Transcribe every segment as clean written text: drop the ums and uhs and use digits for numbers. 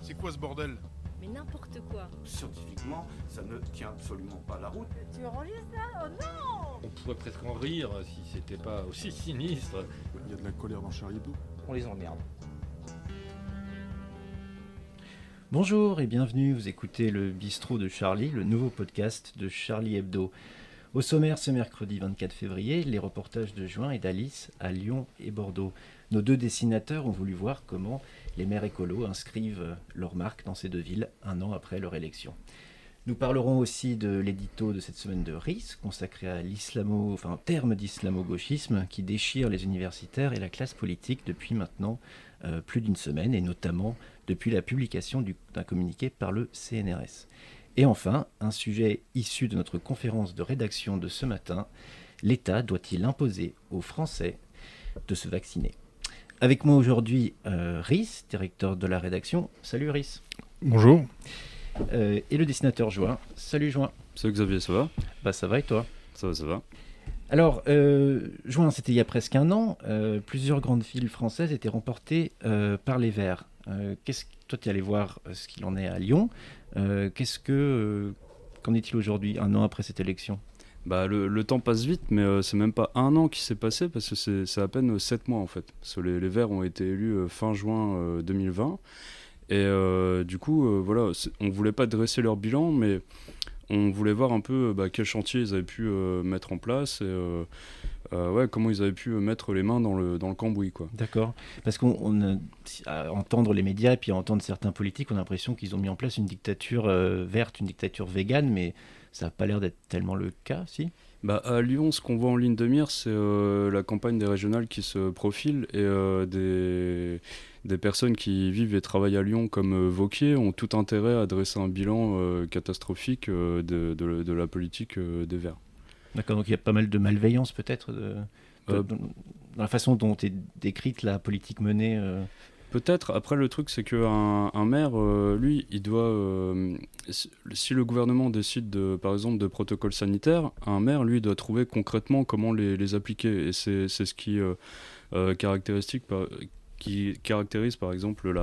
C'est quoi ce bordel? Mais n'importe quoi. Scientifiquement, ça ne tient absolument pas la route. Tu enregistres ça? Oh non! On pourrait presque en rire si c'était pas aussi sinistre. Il y a de la colère dans Charlie Hebdo. On les emmerde. Bonjour et bienvenue, vous écoutez le Bistrot de Charlie, le nouveau podcast de Charlie Hebdo. Au sommaire ce mercredi 24 février, les reportages de Juin et d'Alice à Lyon et Bordeaux. Nos deux dessinateurs ont voulu voir comment les maires écolos inscrivent leur marque dans ces deux villes un an après leur élection. Nous parlerons aussi de l'édito de cette semaine de RIS, consacré à terme d'islamo-gauchisme qui déchire les universitaires et la classe politique depuis maintenant plus d'une semaine, et notamment depuis la publication d'un communiqué par le CNRS. Et enfin, un sujet issu de notre conférence de rédaction de ce matin, l'État doit-il imposer aux Français de se vacciner ? Avec moi aujourd'hui, Rhys, directeur de la rédaction. Salut Rhys. Bonjour. Et le dessinateur Juin. Salut Juin. Salut Xavier, ça va ? Bah ça va et toi ? Ça va. Alors, Juin, c'était il y a presque un an. Plusieurs grandes villes françaises étaient remportées par les Verts. Toi, tu es allé voir ce qu'il en est à Lyon. Qu'en est-il aujourd'hui, un an après cette élection ? Bah, le temps passe vite, mais c'est même pas un an qui s'est passé, parce que c'est à peine 7 mois en fait. Parce que les Verts ont été élus fin juin 2020. Et du coup, voilà, on voulait pas dresser leur bilan, mais on voulait voir un peu quel chantier ils avaient pu mettre en place et comment ils avaient pu mettre les mains dans le cambouis, quoi. D'accord. Parce à entendre les médias et puis à entendre certains politiques, on a l'impression qu'ils ont mis en place une dictature verte, une dictature végane, mais ça n'a pas l'air d'être tellement le cas, si ? À Lyon, ce qu'on voit en ligne de mire, c'est la campagne des régionales qui se profile et des personnes qui vivent et travaillent à Lyon comme Wauquiez ont tout intérêt à dresser un bilan catastrophique de la politique des Verts. D'accord, donc il y a pas mal de malveillance peut-être dans la façon dont est décrite la politique menée. Peut-être. Après, le truc, c'est qu'un maire, lui, il doit... si le gouvernement décide, par exemple, de protocoles sanitaires, un maire, lui, doit trouver concrètement comment les appliquer. Et c'est ce qui caractérise, par exemple,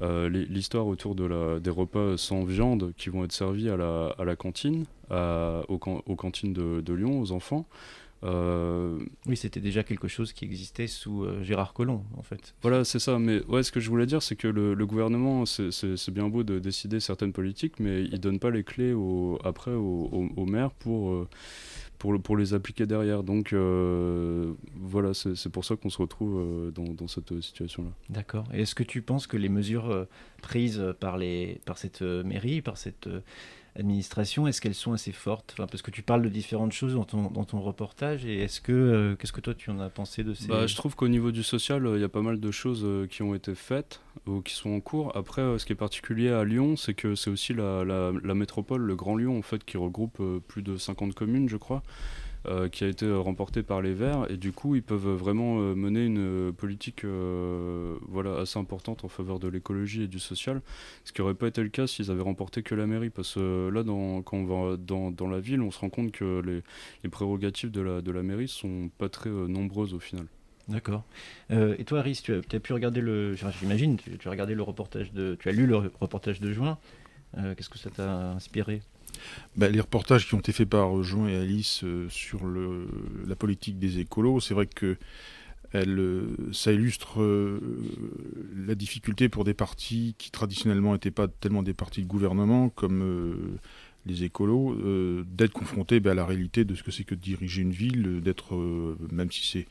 l'histoire autour des repas sans viande qui vont être servis à la cantine, aux cantines de Lyon, aux enfants. Oui, c'était déjà quelque chose qui existait sous Gérard Collomb, en fait. Voilà, c'est ça. Mais ouais, ce que je voulais dire, c'est que le gouvernement, c'est bien beau de décider certaines politiques, mais il donne pas les clés après aux maires pour les appliquer derrière. Donc voilà, c'est pour ça qu'on se retrouve dans cette situation-là. D'accord. Et est-ce que tu penses que les mesures prises par cette mairie, par cette administration, est-ce qu'elles sont assez fortes ? Parce que tu parles de différentes choses dans ton reportage, et qu'est-ce que toi tu en as pensé de ces... Je trouve qu'au niveau du social, il y a pas mal de choses qui ont été faites ou qui sont en cours. Après, ce qui est particulier à Lyon, c'est que c'est aussi la métropole, le Grand Lyon, en fait, qui regroupe plus de 50 communes, je crois, qui a été remportée par les Verts, et du coup ils peuvent vraiment mener une politique assez importante en faveur de l'écologie et du social, ce qui n'aurait pas été le cas s'ils avaient remporté que la mairie, parce que là quand on va dans la ville, on se rend compte que les prérogatives de la mairie sont pas très nombreuses au final. D'accord. Et toi, Rhys, tu as pu regarder j'imagine, tu as regardé tu as lu le reportage de Juin. Qu'est-ce que ça t'a inspiré ? Les reportages qui ont été faits par Juin et Alice sur la politique des écolos, c'est vrai que ça illustre la difficulté pour des partis qui traditionnellement n'étaient pas tellement des partis de gouvernement comme les écolos, d'être confrontés à la réalité de ce que c'est que de diriger une ville, d'être, même si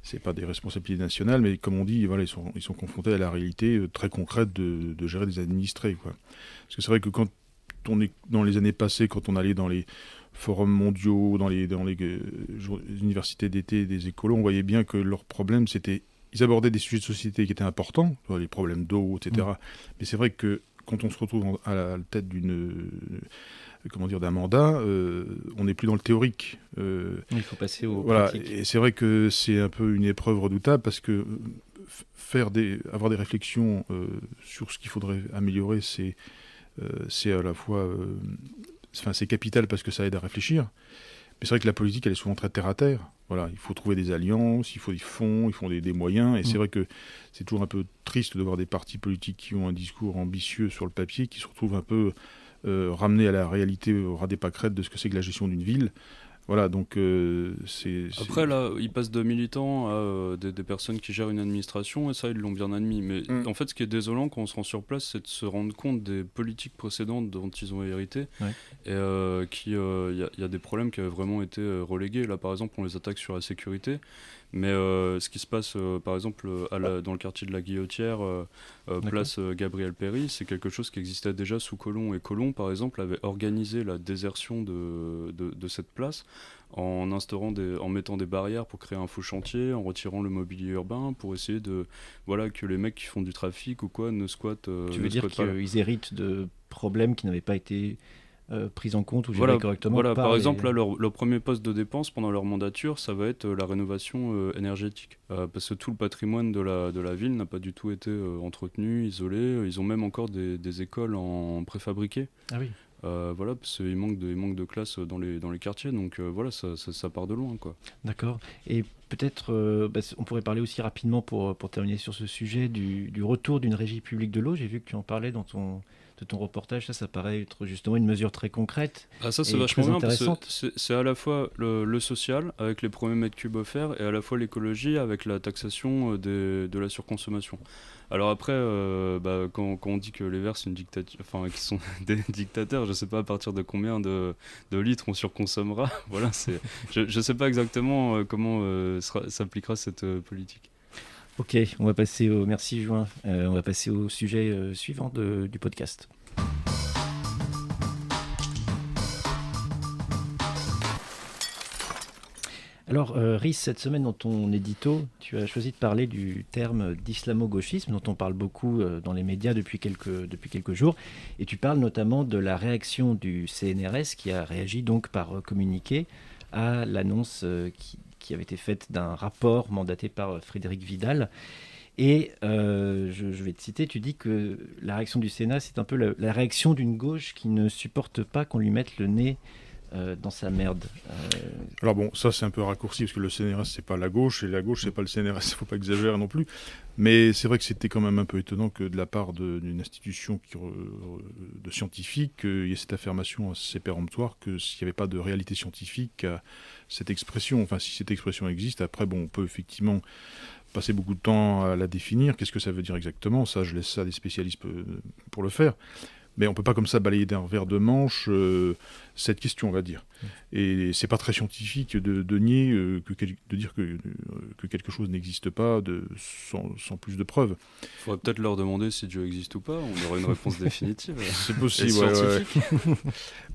c'est pas des responsabilités nationales, mais comme on dit, voilà, ils sont confrontés à la réalité très concrète de gérer des administrés, quoi. Parce que c'est vrai que quand on est dans les années passées, quand on allait dans les forums mondiaux, dans les universités d'été des écolos, on voyait bien que leur problème, c'était... Ils abordaient des sujets de société qui étaient importants, les problèmes d'eau, etc. Mais c'est vrai que quand on se retrouve à la tête d'un mandat, on n'est plus dans le théorique. Il faut passer au pratique. Et c'est vrai que c'est un peu une épreuve redoutable, parce que avoir des réflexions sur ce qu'il faudrait améliorer, c'est à la fois... c'est capital parce que ça aide à réfléchir, Mais c'est vrai que la politique, elle est souvent très terre à terre. Voilà, il faut trouver des alliances, il faut des fonds, il faut des moyens. Et c'est vrai que c'est toujours un peu triste de voir des partis politiques qui ont un discours ambitieux sur le papier, qui se retrouvent un peu ramenés à la réalité, au ras des pâquerettes de ce que c'est que la gestion d'une ville. Voilà, donc Après, là, ils passent de militants à des personnes qui gèrent une administration, et ça, ils l'ont bien admis. Mais en fait, ce qui est désolant quand on se rend sur place, c'est de se rendre compte des politiques précédentes dont ils ont hérité, et y a des problèmes qui avaient vraiment été relégués. Là, par exemple, on les attaque sur la sécurité. Mais ce qui se passe, par exemple, dans le quartier de la Guillotière, place Gabriel Péry, c'est quelque chose qui existait déjà sous Colomb. Et Colomb, par exemple, avait organisé la désertion de cette place en mettant des barrières pour créer un faux chantier, en retirant le mobilier urbain, pour essayer que les mecs qui font du trafic ou quoi ne squattent. Tu veux dire qu'ils héritent de problèmes qui n'avaient pas été prise en compte ou gérée correctement. Voilà, par exemple, là, leur premier poste de dépense pendant leur mandature, ça va être la rénovation énergétique. Parce que tout le patrimoine de la ville n'a pas du tout été entretenu, isolé. Ils ont même encore des écoles en préfabriqué. Ah oui. Voilà, parce qu'il manque de classes dans les quartiers, donc voilà, ça part de loin, quoi. D'accord. Et peut-être, on pourrait parler aussi rapidement pour terminer sur ce sujet du retour d'une régie publique de l'eau. J'ai vu que tu en parlais de ton reportage. Ça paraît être justement une mesure très concrète. Ah, ça c'est vachement bien, parce que c'est à la fois le social avec les premiers mètres cubes offerts, et à la fois l'écologie avec la taxation de la surconsommation. Alors après, quand on dit que les Verts c'est une dictature, enfin qu'ils sont des dictateurs, je sais pas à partir de combien de litres on surconsommera. Voilà, je sais pas exactement comment s'appliquera cette politique. Ok, on va passer merci Juin. On va passer au sujet suivant du podcast. Alors, Rhys, cette semaine dans ton édito, tu as choisi de parler du terme d'islamo-gauchisme, dont on parle beaucoup dans les médias depuis quelques jours. Et tu parles notamment de la réaction du CNRS, qui a réagi donc par communiqué à l'annonce qui avait été faite d'un rapport mandaté par Frédérique Vidal. Et je vais te citer, tu dis que la réaction du Sénat, c'est un peu la réaction d'une gauche qui ne supporte pas qu'on lui mette le nez dans sa merde. Alors bon, ça c'est un peu raccourci, parce que le CNRS c'est pas la gauche, et la gauche c'est pas le CNRS, il faut pas exagérer non plus. Mais c'est vrai que c'était quand même un peu étonnant que de la part d'une institution de scientifique, il y ait cette affirmation assez péremptoire que s'il n'y avait pas de réalité scientifique à cette expression, enfin si cette expression existe, après bon, on peut effectivement passer beaucoup de temps à la définir. Qu'est-ce que ça veut dire exactement? Ça, je laisse ça à des spécialistes pour le faire. Mais on ne peut pas comme ça balayer d'un revers de manche cette question, on va dire. Et c'est pas très scientifique de nier, de dire que quelque chose n'existe pas sans plus de preuves. Il faudrait peut-être leur demander si Dieu existe ou pas, on aurait une réponse définitive. C'est possible, ouais.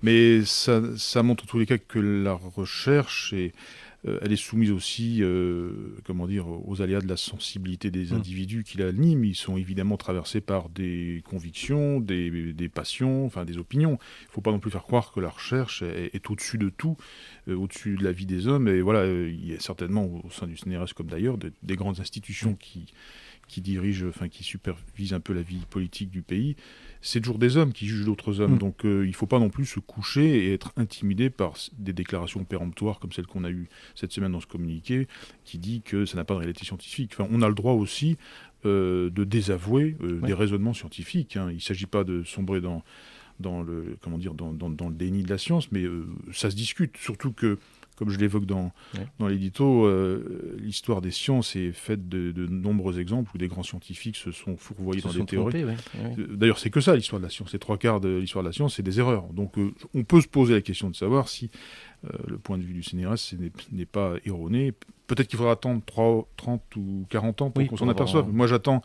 Mais ça montre en tous les cas que la recherche elle est soumise aussi aux aléas de la sensibilité des individus qui l'animent. Ils sont évidemment traversés par des convictions, des passions, enfin des opinions. Il ne faut pas non plus faire croire que la recherche est au-dessus de tout, au-dessus de la vie des hommes. Et voilà, il y a certainement au sein du CNRS comme d'ailleurs des grandes institutions qui dirigent, enfin qui supervisent un peu la vie politique du pays. C'est toujours des hommes qui jugent d'autres hommes. Donc il ne faut pas non plus se coucher et être intimidé par des déclarations péremptoires comme celle qu'on a eue cette semaine dans ce communiqué, qui dit que ça n'a pas de réalité scientifique. Enfin, on a le droit aussi de désavouer des raisonnements scientifiques. Il ne s'agit pas de sombrer dans le déni de la science, mais ça se discute. Surtout que, comme je l'évoque dans l'édito, l'histoire des sciences est faite de nombreux exemples où des grands scientifiques se sont fourvoyés dans des théories. D'ailleurs, c'est que ça, l'histoire de la science. Les 3/4 de l'histoire de la science, c'est des erreurs. Donc, on peut se poser la question de savoir si le point de vue du CNRS n'est pas erroné. Peut-être qu'il faudra attendre 30 ou 40 ans pour qu'on s'en aperçoive. Moi, j'attends,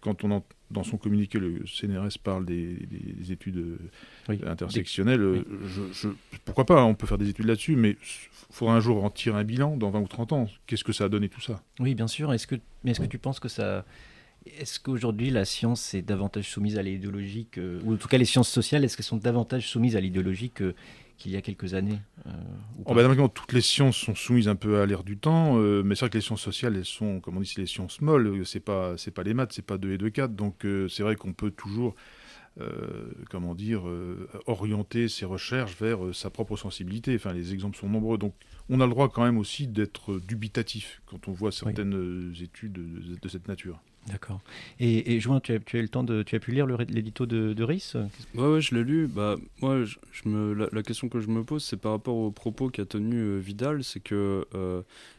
quand dans son communiqué, le CNRS parle des études intersectionnelles. Pourquoi pas, on peut faire des études là-dessus, mais il faudra un jour en tirer un bilan dans 20 ou 30 ans. Qu'est-ce que ça a donné tout ça? Oui, bien sûr. Est-ce que tu penses que ça... Est-ce qu'aujourd'hui, la science est davantage soumise à l'idéologie ou en tout cas les sciences sociales, est-ce qu'elles sont davantage soumises à l'idéologie qu'il y a quelques années Maintenant, toutes les sciences sont soumises un peu à l'ère du temps, mais c'est vrai que les sciences sociales, elles sont, comme on dit, c'est les sciences molles, c'est pas les maths, c'est pas 2 et 2, 4, donc c'est vrai qu'on peut toujours orienter ses recherches vers sa propre sensibilité. Enfin, les exemples sont nombreux. Donc, on a le droit quand même aussi d'être dubitatif quand on voit certaines études de cette nature. D'accord. Et Join, tu as eu le temps tu as pu lire l'édito de Riss ? Ouais, je l'ai lu. Moi, la question que je me pose, c'est par rapport aux propos qu'a tenu Vidal, c'est que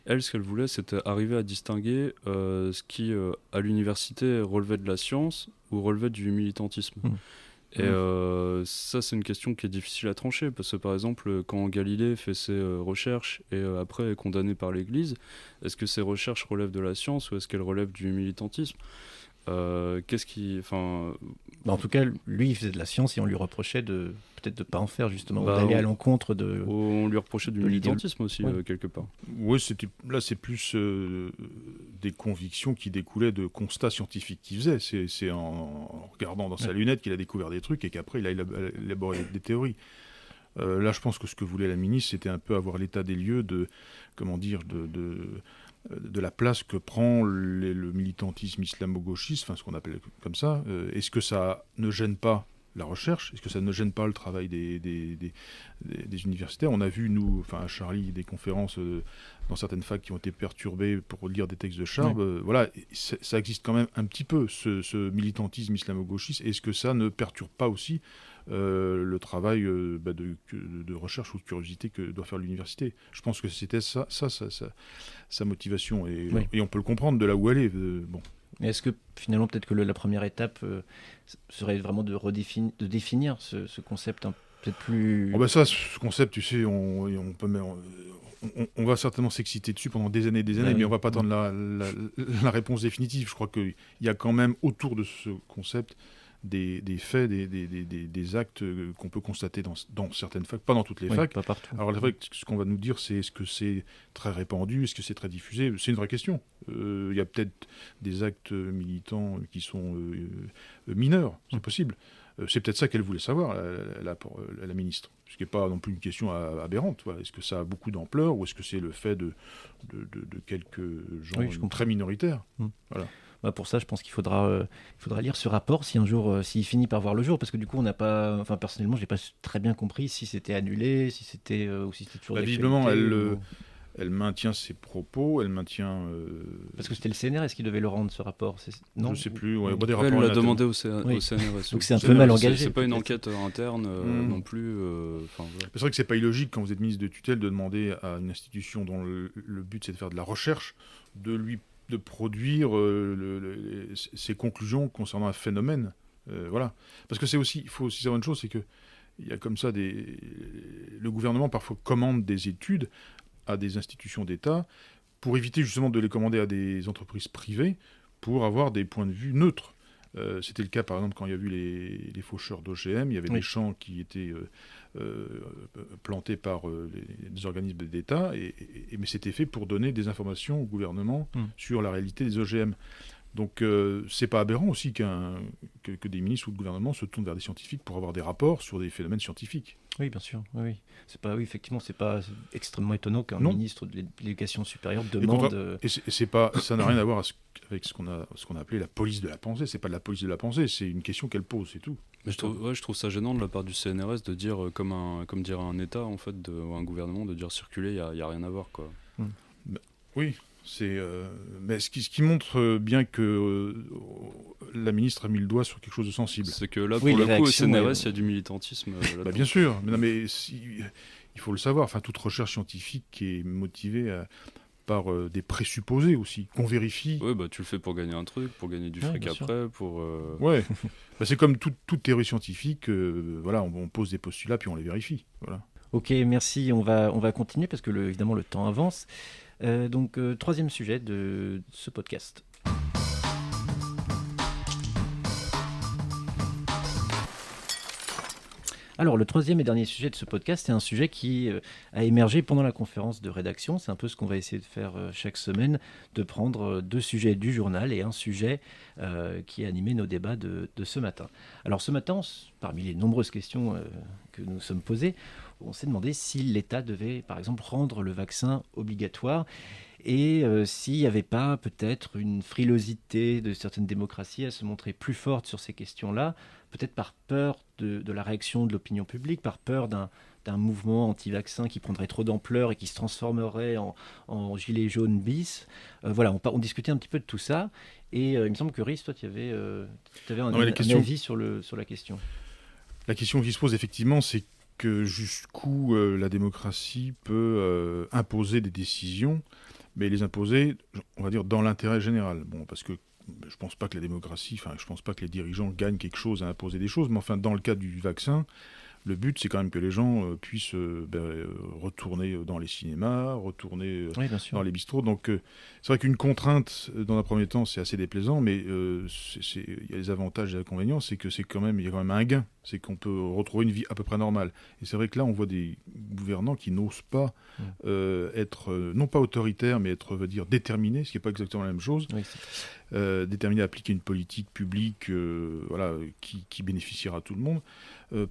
elle, ce qu'elle voulait, c'était arriver à distinguer ce qui, à l'université, relevait de la science ou relevait du militantisme. Et ça, c'est une question qui est difficile à trancher, parce que par exemple, quand Galilée fait ses recherches et après est condamné par l'Église, est-ce que ces recherches relèvent de la science ou est-ce qu'elles relèvent du militantisme ? En tout cas, lui, il faisait de la science et on lui reprochait peut-être de ne pas en faire, justement, d'aller à l'encontre de... On lui reprochait du militantisme aussi, quelque part. Oui, là, c'est plus des convictions qui découlaient de constats scientifiques qu'il faisait. C'est en regardant dans sa lunette qu'il a découvert des trucs et qu'après, il a élaboré des théories. Là, je pense que ce que voulait la ministre, c'était un peu avoir l'état des lieux de la place que prend le militantisme islamo-gauchiste, enfin ce qu'on appelle comme ça. Est-ce que ça ne gêne pas la recherche ? Est-ce que ça ne gêne pas le travail des universitaires ? On a vu, nous, à Charlie, des conférences dans certaines facs qui ont été perturbées pour lire des textes de Charb. Voilà, ça existe quand même un petit peu, ce militantisme islamo-gauchiste. Est-ce que ça ne perturbe pas aussi le travail de recherche ou de curiosité que doit faire l'université ? Je pense que c'était ça sa motivation. Et on peut le comprendre de là où elle est. Mais est-ce que finalement, peut-être que la première étape serait vraiment de définir ce concept peut-être plus... Ce concept, tu sais, on va certainement s'exciter dessus pendant des années, mais on va pas attendre la réponse définitive. Je crois qu'il y a quand même autour de ce concept des faits, des actes qu'on peut constater dans certaines facs, pas dans toutes les facs. Pas partout. Alors la fac, ce qu'on va nous dire, c'est est-ce que c'est très répandu, est-ce que c'est très diffusé ? C'est une vraie question. Il y a peut-être des actes militants qui sont mineurs, c'est possible. C'est peut-être ça qu'elle voulait savoir, la ministre. Ce qui n'est pas non plus une question aberrante. Voilà. Est-ce que ça a beaucoup d'ampleur ou est-ce que c'est le fait de quelques gens très minoritaires ? Voilà. Pour ça, je pense qu'il faudra lire ce rapport si un jour, s'il finit par voir le jour, parce que du coup, on n'a pas, personnellement, j'ai pas très bien compris si c'était annulé, si c'était ou si c'était toujours d'actualité. Visiblement, elle maintient ses propos, elle maintient. Parce que c'était le CNRS qui devait le rendre, ce rapport. Non, je sais plus. Elle l'a demandé au CNRS. Donc c'est un peu mal engagé. C'est pas une enquête interne non plus. C'est vrai que c'est pas illogique quand vous êtes ministre de tutelle de demander à une institution dont le but c'est de faire de la recherche de produire ses conclusions concernant un phénomène. Voilà. Parce que il faut aussi savoir une chose, c'est que il y a comme ça le gouvernement parfois commande des études à des institutions d'État pour éviter justement de les commander à des entreprises privées pour avoir des points de vue neutres. C'était le cas par exemple quand il y a eu les faucheurs d'OGM, il y avait des champs qui étaient plantés par des organismes d'État, mais c'était fait pour donner des informations au gouvernement sur la réalité des OGM. Donc c'est pas aberrant aussi que des ministres ou de gouvernement se tournent vers des scientifiques pour avoir des rapports sur des phénomènes scientifiques. Oui, bien sûr. Oui. Effectivement, c'est pas extrêmement étonnant qu'un ministre de l'Éducation supérieure demande... Ça n'a rien à voir avec ce qu'on a appelé la police de la pensée. C'est pas de la police de la pensée, c'est une question qu'elle pose, c'est tout. Mais je trouve ça gênant de la part du CNRS de dire, comme dirait un État, en fait, ou un gouvernement, de dire circuler, il n'y a rien à voir, quoi. Oui. Mais ce qui montre bien que la ministre a mis le doigt sur quelque chose de sensible. C'est que là, pour le coup, au CNRS, il y a du militantisme. Bien sûr, mais il faut le savoir. Toute recherche scientifique qui est motivée par des présupposés aussi, qu'on vérifie. Oui, tu le fais pour gagner un truc, pour gagner du fric après, Ouais, c'est comme toute théorie scientifique. On pose des postulats puis on les vérifie. Voilà. Ok, merci. On va continuer parce que évidemment le temps avance. Troisième sujet de ce podcast. Alors, le troisième et dernier sujet de ce podcast, c'est un sujet qui a émergé pendant la conférence de rédaction. C'est un peu ce qu'on va essayer de faire chaque semaine, de prendre deux sujets du journal et un sujet qui a animé nos débats de ce matin. Alors, ce matin, parmi les nombreuses questions que nous sommes posées, on s'est demandé si l'État devait, par exemple, rendre le vaccin obligatoire. et s'il n'y avait pas peut-être une frilosité de certaines démocraties à se montrer plus forte sur ces questions-là, peut-être par peur de la réaction de l'opinion publique, par peur d'un mouvement anti-vaccin qui prendrait trop d'ampleur et qui se transformerait en gilet jaune bis. Voilà, on discutait un petit peu de tout ça, et il me semble que Rhys, toi, tu avais un avis sur la question. La question qui se pose effectivement, c'est que jusqu'où la démocratie peut imposer des décisions, mais les imposer, on va dire, dans l'intérêt général. Bon, parce que je pense pas que la démocratie, je pense pas que les dirigeants gagnent quelque chose à imposer des choses, mais enfin, dans le cas du vaccin, le but, c'est quand même que les gens puissent retourner dans les cinémas, retourner dans les bistrots. Donc, c'est vrai qu'une contrainte, dans un premier temps, c'est assez déplaisant, mais il y a les avantages et les inconvénients, c'est que il y a quand même un gain. C'est qu'on peut retrouver une vie à peu près normale. Et c'est vrai que là, on voit des gouvernants qui n'osent pas être, non pas autoritaires, mais être, déterminés, ce qui n'est pas exactement la même chose. Oui, déterminés à appliquer une politique publique qui bénéficiera à tout le monde.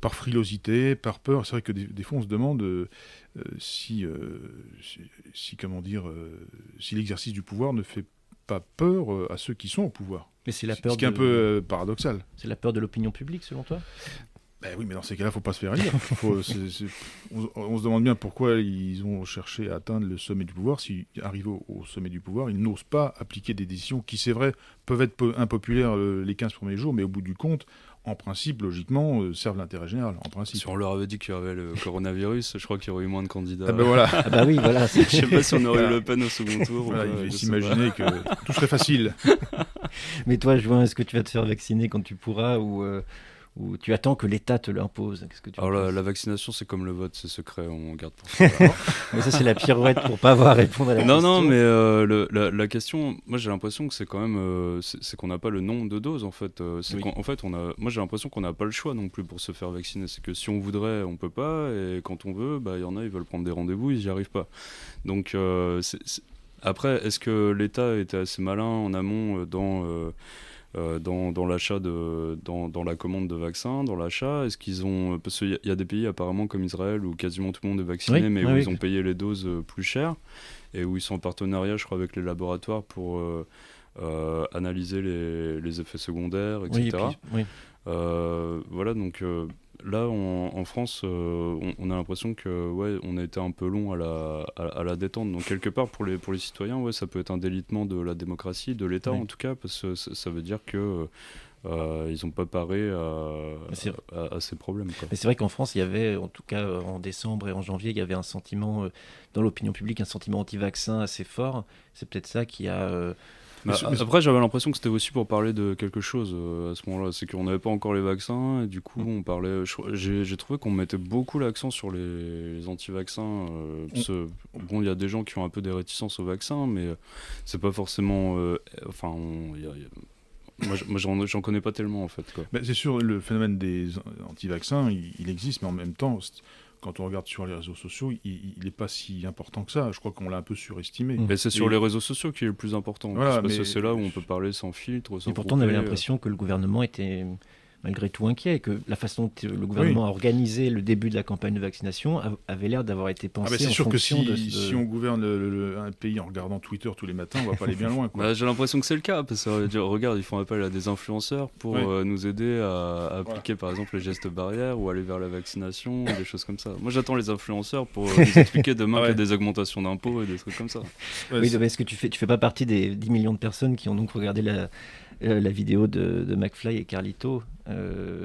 Par frilosité, par peur. C'est vrai que des fois on se demande si l'exercice du pouvoir ne fait pas peur à ceux qui sont au pouvoir. Mais c'est la peur ce qui est un peu paradoxal. C'est la peur de l'opinion publique, selon toi ? Ben oui, mais dans ces cas-là, il ne faut pas se faire élire. On se demande bien pourquoi ils ont cherché à atteindre le sommet du pouvoir. S'ils arrivent au sommet du pouvoir, ils n'osent pas appliquer des décisions qui, c'est vrai, peuvent être impopulaires les 15 premiers jours, mais au bout du compte, en principe, logiquement, servent l'intérêt général. En principe. Si on leur avait dit qu'il y avait le coronavirus, je crois qu'il y aurait eu moins de candidats. Ah ben voilà. Ah bah oui, voilà. Je sais pas si on aurait eu Le Pen au second tour. Voilà, il devait s'imaginer que tout serait facile. Mais toi, Juin, est-ce que tu vas te faire vacciner quand tu pourras ou tu attends que l'État te l'impose ? Qu'est-ce que tu Alors la vaccination, c'est comme le vote, c'est secret, on garde pour ça. Mais ça, c'est la pirouette pour pas avoir à répondre à la question. Non, mais la question, moi j'ai l'impression que c'est quand même, c'est qu'on n'a pas le nombre de doses en fait. En fait, moi j'ai l'impression qu'on n'a pas le choix non plus pour se faire vacciner. C'est que si on voudrait, on peut pas, et quand on veut, il y en a, ils veulent prendre des rendez-vous, ils n'y arrivent pas. Donc après, est-ce que l'État était assez malin en amont dans l'achat dans la commande de vaccins, dans l'achat, est-ce qu'ils ont, parce qu'il y a des pays apparemment comme Israël où quasiment tout le monde est vacciné, oui, mais oui, où ils ont payé les doses plus chères et où ils sont en partenariat, je crois, avec les laboratoires pour analyser les effets secondaires, etc. Oui. Voilà, donc là en France, on a l'impression que on a été un peu long à la détente. Donc quelque part pour les citoyens, ça peut être un délitement de la démocratie, de l'État en tout cas, parce que ça veut dire que ils n'ont pas paré à ces problèmes, quoi. Mais c'est vrai qu'en France, il y avait, en tout cas en décembre et en janvier, il y avait un sentiment dans l'opinion publique, un sentiment anti-vaccin assez fort. C'est peut-être ça qui a... Après, j'avais l'impression que c'était aussi pour parler de quelque chose à ce moment-là. C'est qu'on n'avait pas encore les vaccins et du coup, on parlait. J'ai trouvé qu'on mettait beaucoup l'accent sur les anti-vaccins. Bon, il y a des gens qui ont un peu des réticences aux vaccins, mais c'est pas forcément. Moi, j'en connais pas tellement en fait, quoi. C'est sûr, le phénomène des anti-vaccins, il existe, mais en même temps, quand on regarde sur les réseaux sociaux, il n'est pas si important que ça. Je crois qu'on l'a un peu surestimé. Mais c'est sur les réseaux sociaux qui est le plus important. Voilà, parce que c'est là où on peut parler sans filtre, sans Et pourtant, on avait l'impression que le gouvernement était malgré tout inquiet, et que la façon dont le gouvernement a organisé le début de la campagne de vaccination avait l'air d'avoir été pensée c'est en sûr que fonction si on gouverne un pays en regardant Twitter tous les matins, on va pas aller bien loin, quoi. J'ai l'impression que c'est le cas, parce que regarde, ils font appel à des influenceurs pour nous aider à appliquer par exemple les gestes barrières ou aller vers la vaccination, des choses comme ça. Moi j'attends les influenceurs pour nous expliquer demain qu'il y a des augmentations d'impôts et des trucs comme ça. Oui, mais est-ce que tu fais pas partie des 10 millions de personnes qui ont donc regardé la vidéo de McFly et Carlito,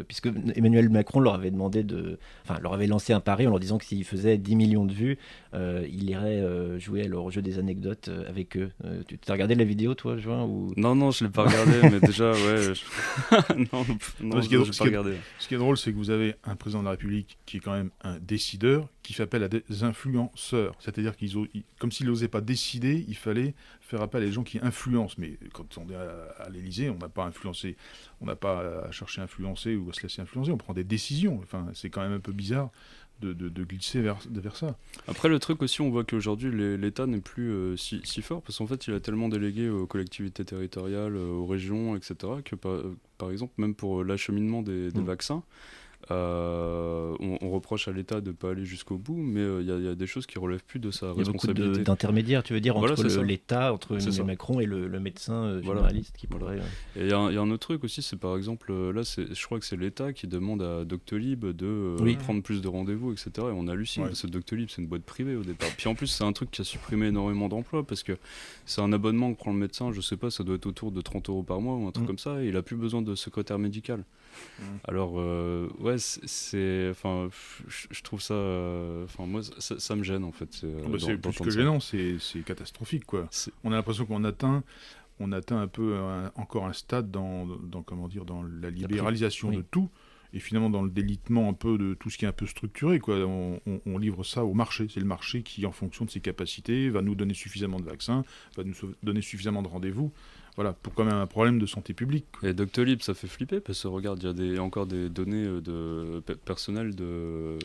puisque Emmanuel Macron leur avait leur avait lancé un pari en leur disant que s'ils faisaient 10 millions de vues, il irait jouer à leur jeu des anecdotes avec eux. Tu as regardé la vidéo, toi, Juin, ou... Non, je l'ai pas regardé, mais déjà, non, je l'ai pas regardé. Ce qui est drôle, c'est que vous avez un président de la République qui est quand même un décideur, qui fait appel à des influenceurs. C'est-à-dire comme s'il n'osait pas décider, il fallait faire appel à des gens qui influencent. Mais quand on est à l'Élysée, on n'a pas influencé, on n'a pas à chercher à influencer ou à se laisser influencer, on prend des décisions. Enfin, c'est quand même un peu bizarre de glisser vers ça. Après, le truc aussi, on voit qu'aujourd'hui, l'État n'est plus si fort, parce qu'en fait, il a tellement délégué aux collectivités territoriales, aux régions, etc., que par exemple, même pour l'acheminement des vaccins, On reproche à l'État de ne pas aller jusqu'au bout, mais il y a des choses qui relèvent plus de sa Il y a beaucoup responsabilité. d'intermédiaires, tu veux dire, Voilà, entre c'est ça. l'État, entre C'est Emmanuel ça. Macron et le médecin Voilà. généraliste qui Voilà. pourrait... Et il y a un autre truc aussi, c'est par exemple, là, je crois que c'est l'État qui demande à Doctolib de Oui. prendre plus de rendez-vous, etc. Et on hallucine, Ouais. parce que Doctolib, c'est une boîte privée au départ. Puis en plus, c'est un truc qui a supprimé énormément d'emplois, parce que c'est un abonnement que prend le médecin, je sais pas, ça doit être autour de 30 € par mois ou un truc comme ça, et il a plus besoin de secrétaire médical. Alors, ouais, enfin, je trouve ça, enfin, moi, ça me gêne en fait. C'est plus que gênant, c'est catastrophique, quoi. On a l'impression qu'on atteint un peu encore un stade dans comment dire, dans la libéralisation oui. de tout, et finalement dans le délitement un peu de tout ce qui est un peu structuré, quoi. On livre ça au marché. C'est le marché qui, en fonction de ses capacités, va nous donner suffisamment de vaccins, va nous donner suffisamment de rendez-vous. Voilà, pour quand même un problème de santé publique. Et Doctolib, ça fait flipper parce que regarde, il y a encore des données personnelles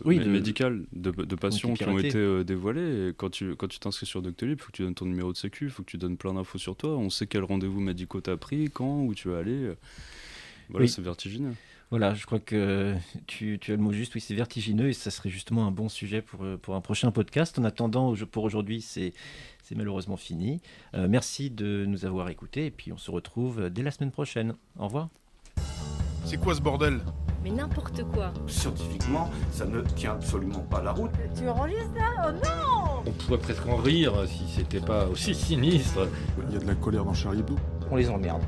médicales de patients qui ont été dévoilées. Et quand tu t'inscris sur Doctolib, il faut que tu donnes ton numéro de sécu, il faut que tu donnes plein d'infos sur toi. On sait quel rendez-vous médicaux tu as pris, quand, où tu vas aller. Voilà, oui. C'est vertigineux. Voilà, je crois que tu as le mot juste, oui, c'est vertigineux et ça serait justement un bon sujet pour un prochain podcast. En attendant, pour aujourd'hui, c'est malheureusement fini. Merci de nous avoir écoutés et puis on se retrouve dès la semaine prochaine. Au revoir. C'est quoi ce bordel ? Mais n'importe quoi. Scientifiquement, ça ne tient absolument pas la route. Tu enregistres ça? Oh non! On pourrait presque en rire si c'était pas aussi sinistre. Il y a de la colère dans Charlie Hebdo. On les emmerde.